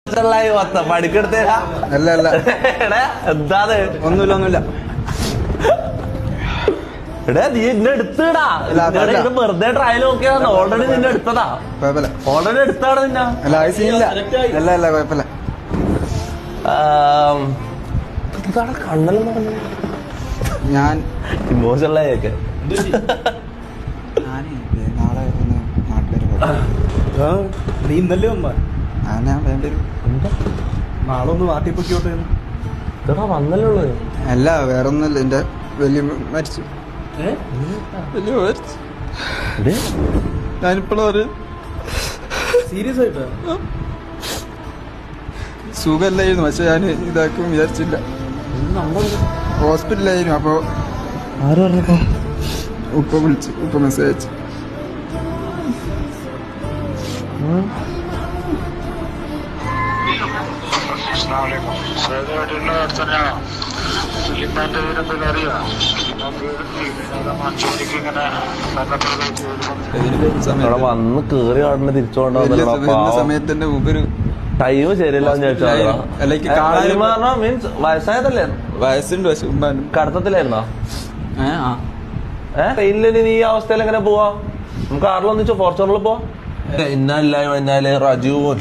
പഠിക്കെടുത്തേടാ അല്ല അല്ല എന്താ ഒന്നുമില്ല എടാ നീ എന്നെ എടുത്തടാ ഇത് വെറുതെ ട്രയൽ നോക്കിയതാണ് ഓൾറെഡി നിന്നെ എടുത്തതാ കുഴപ്പമില്ല ഓൾറെഡി എടുത്താണ് നിന്നെ അല്ല അത് സീനില്ല അല്ല കുഴപ്പമില്ല കണ്ണെല്ലാം പറഞ്ഞു ഞാൻ ഇമോഷണലായൊക്കെ നാളെ ഒന്ന് നാട്ടിലേക്ക് നീ ഇന്നല്ലേ വന്ന ഞാൻ വേണ്ട ഒരു നാളെ ഒന്ന് നാട്ടിൽ പൊക്കോട്ടെ ഇതാ വന്നല്ലേ ഉള്ളത് അല്ല വേറെ ഒന്നുമില്ല എന്റെ വലിയ മരിച്ചു വലിയ മരിച്ചു ഞാനിപ്പോഴൊരു സീരിയസ് ആയിട്ടാ സുഖമല്ലായിരുന്നു പക്ഷെ ഞാൻ ഇതാക്കും വിചാരിച്ചില്ല ഹോസ്പിറ്റലായിരുന്നു അപ്പൊ ആര് പറഞ്ഞപ്പോ ഉപ്പ വിളിച്ചു ഉപ്പ മെസ്സേജ് അയച്ചു വന്ന് കേറി ആടിനെ തിരിച്ചു സമയത്ത് എന്റെ മുമ്പൊരു ടൈം ശരിയല്ലാന്ന് ചോദിച്ചാൽ മീൻസ് വയസ്സായതല്ലേ വയസ്സുണ്ട് പക്ഷെ കടത്തത്തിലായിരുന്നോ ട്രെയിനിൽ നീ ഈ അവസ്ഥയിൽ എങ്ങനെ പോവാ നമുക്ക് കാറിലൊന്നിച്ചോ ഫോർച്യൂണറിൽ പോവാ ഇന്നാലേ റജീവ്